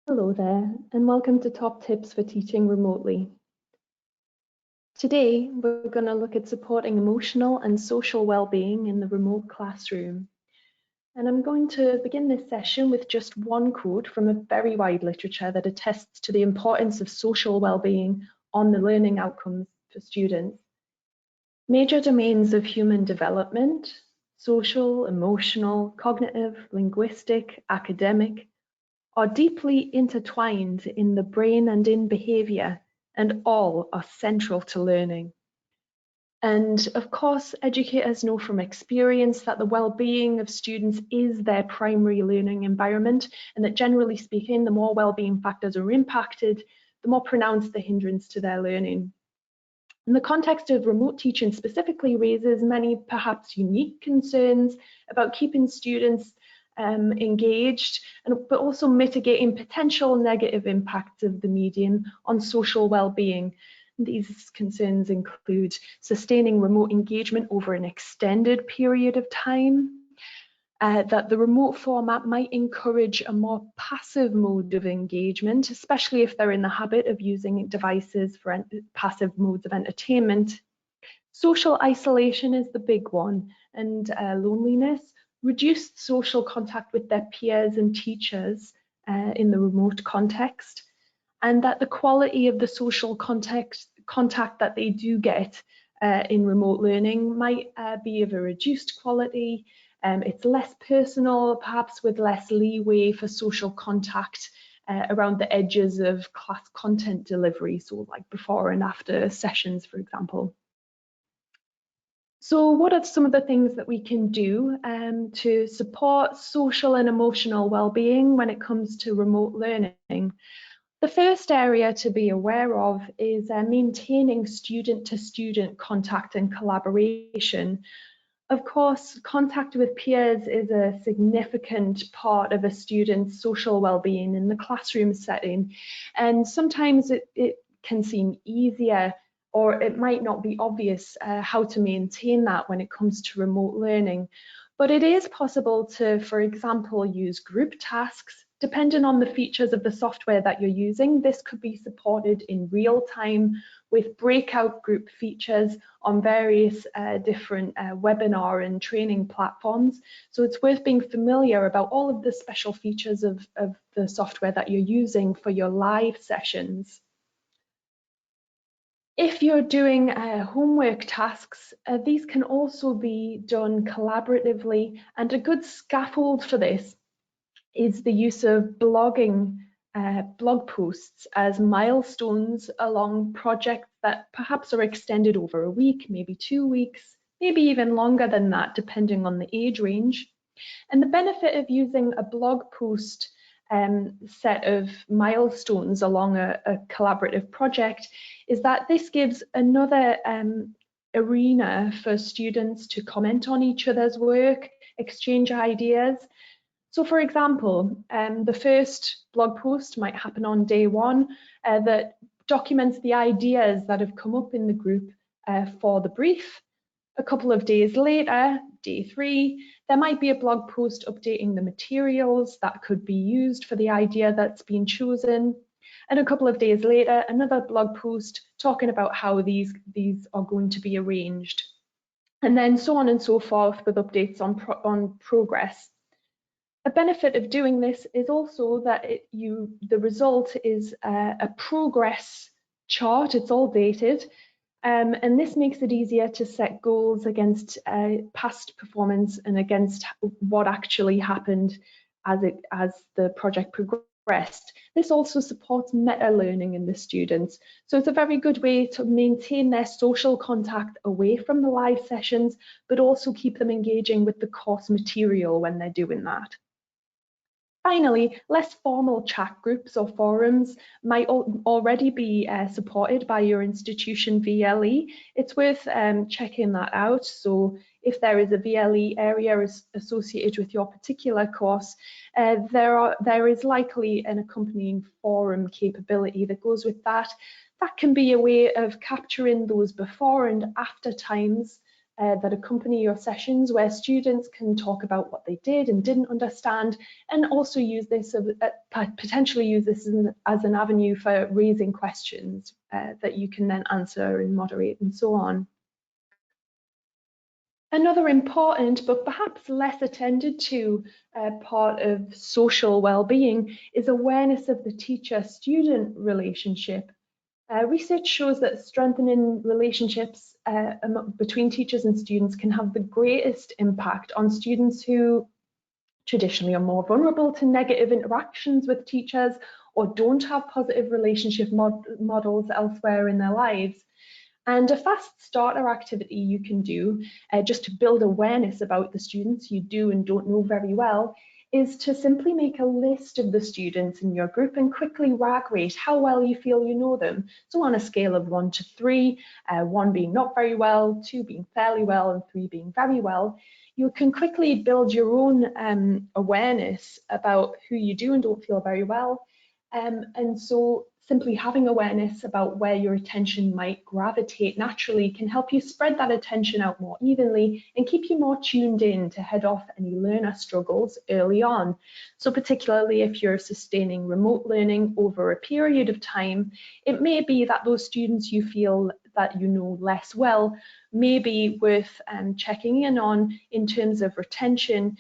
Hello there, and welcome to Top Tips for Teaching Remotely. Today, we're going to look at supporting emotional and social well-being in the remote classroom. And I'm going to begin this session with just one quote from a very wide literature that attests to the importance of social well-being on the learning outcomes for students. Major domains of human development, social, emotional, cognitive, linguistic, academic, are deeply intertwined in the brain and in behaviour, and all are central to learning. And of course, educators know from experience that the well-being of students is their primary learning environment, and that generally speaking, the more well-being factors are impacted, the more pronounced the hindrance to their learning. And the context of remote teaching specifically raises many perhaps unique concerns about keeping students engaged, but also mitigating potential negative impacts of the medium on social well-being. These concerns include sustaining remote engagement over an extended period of time, that the remote format might encourage a more passive mode of engagement, especially if they're in the habit of using devices for passive modes of entertainment. Social isolation is the big one, and loneliness, reduced social contact with their peers and teachers in the remote context, and that the quality of the social contact that they do get in remote learning might be of a reduced quality. It's less personal, perhaps with less leeway for social contact around the edges of class content delivery, so like before and after sessions, for example. So what are some of the things that we can do to support social and emotional well-being when it comes to remote learning? The first area to be aware of is maintaining student-to-student contact and collaboration. Of course, contact with peers is a significant part of a student's social well-being in the classroom setting, and sometimes it can seem easier, or it might not be obvious how to maintain that when it comes to remote learning. But it is possible to, for example, use group tasks. Depending on the features of the software that you're using, this could be supported in real time with breakout group features on various different webinar and training platforms. So it's worth being familiar about all of the special features of the software that you're using for your live sessions. If you're doing homework tasks, these can also be done collaboratively, and a good scaffold for this is the use of blogging blog posts as milestones along projects that perhaps are extended over a week, maybe 2 weeks, maybe even longer than that, depending on the age range. And the benefit of using a blog post set of milestones along a collaborative project is that this gives another arena for students to comment on each other's work, exchange ideas. So for example, the first blog post might happen on day one that documents the ideas that have come up in the group for the brief. A couple of days later, day 3, there might be a blog post updating the materials that could be used for the idea that's been chosen. And a couple of days later, another blog post talking about how these are going to be arranged. And then so on and so forth with updates on progress. A benefit of doing this is also that the result is a progress chart. It's all dated, and this makes it easier to set goals against past performance and against what actually happened as the project progressed. This also supports meta learning in the students, so it's a very good way to maintain their social contact away from the live sessions, but also keep them engaging with the course material when they're doing that. Finally, less formal chat groups or forums might already be supported by your institution VLE. It's worth checking that out. So if there is a VLE area associated with your particular course, there is likely an accompanying forum capability that goes with that. That can be a way of capturing those before and after times that accompany your sessions, where students can talk about what they did and didn't understand, and also use this potentially use this as an avenue for raising questions that you can then answer and moderate and so on. Another important but perhaps less attended to part of social well-being is awareness of the teacher-student relationship. Research shows that strengthening relationships between teachers and students can have the greatest impact on students who traditionally are more vulnerable to negative interactions with teachers or don't have positive relationship models elsewhere in their lives. And a fast starter activity you can do just to build awareness about the students you do and don't know very well is to simply make a list of the students in your group and quickly rank rate how well you feel you know them. So on a scale of 1 to 3, 1 being not very well, 2 being fairly well, and 3 being very well, you can quickly build your own awareness about who you do and don't feel very well. And so simply having awareness about where your attention might gravitate naturally can help you spread that attention out more evenly and keep you more tuned in to head off any learner struggles early on. So particularly if you're sustaining remote learning over a period of time, it may be that those students you feel that you know less well may be worth checking in on in terms of retention,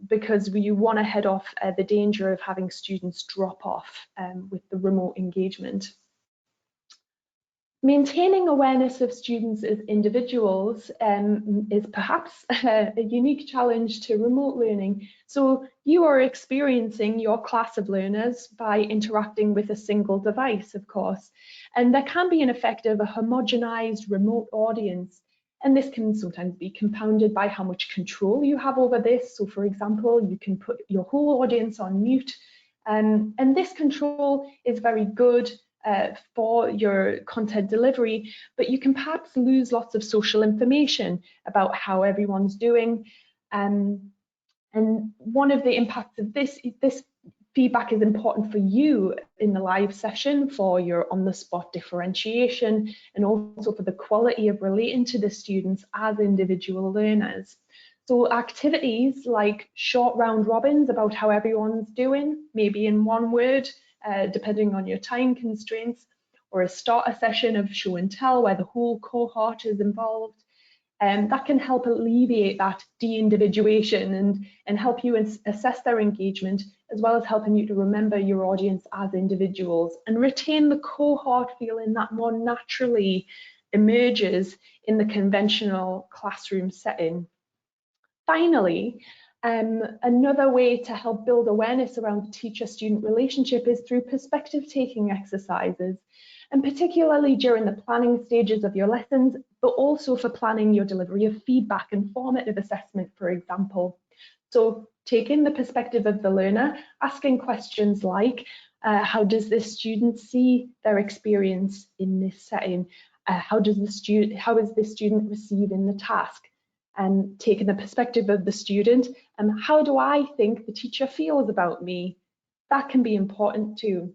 because you want to head off the danger of having students drop off with the remote engagement. Maintaining awareness of students as individuals is perhaps a unique challenge to remote learning. So you are experiencing your class of learners by interacting with a single device, of course, and there can be an effect of a homogenized remote audience. And this can sometimes be compounded by how much control you have over this. So for example, you can put your whole audience on mute, and this control is very good for your content delivery, but you can perhaps lose lots of social information about how everyone's doing. And one of the impacts of this feedback is important for you in the live session for your on-the-spot differentiation and also for the quality of relating to the students as individual learners. So activities like short round robins about how everyone's doing, maybe in one word, depending on your time constraints, or a starter session of show and tell where the whole cohort is involved. That can help alleviate that de-individuation and help you assess their engagement, as well as helping you to remember your audience as individuals and retain the cohort feeling that more naturally emerges in the conventional classroom setting. Finally, another way to help build awareness around the teacher-student relationship is through perspective-taking exercises, and particularly during the planning stages of your lessons, but also for planning your delivery of feedback and formative assessment, for example. So taking the perspective of the learner, asking questions like, how does this student see their experience in this setting? How is this student receiving the task? And taking the perspective of the student, and how do I think the teacher feels about me? That can be important too.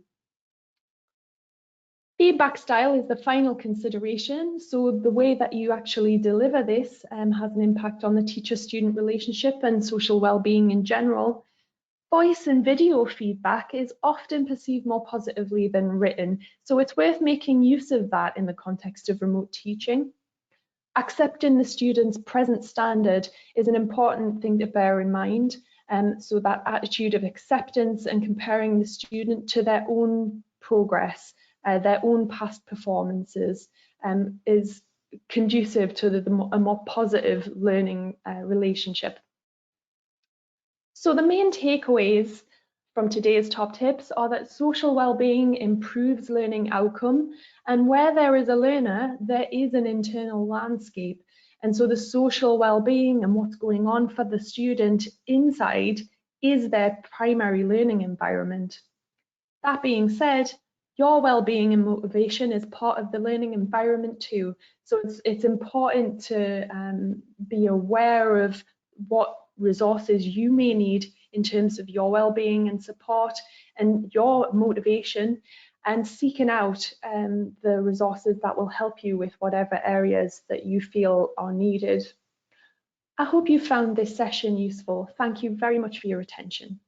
Feedback style is the final consideration. So the way that you actually deliver this has an impact on the teacher-student relationship and social well-being in general. Voice and video feedback is often perceived more positively than written, so it's worth making use of that in the context of remote teaching. Accepting the student's present standard is an important thing to bear in mind. So that attitude of acceptance and comparing the student to their own progress, their own past performances, is conducive to a more positive learning relationship. So the main takeaways from today's top tips are that social well-being improves learning outcome, and where there is a learner, there is an internal landscape. And so the social well-being and what's going on for the student inside is their primary learning environment. That being said, your well-being and motivation is part of the learning environment too. So it's important to be aware of what resources you may need in terms of your well-being and support and your motivation, and seeking out the resources that will help you with whatever areas that you feel are needed. I hope you found this session useful. Thank you very much for your attention.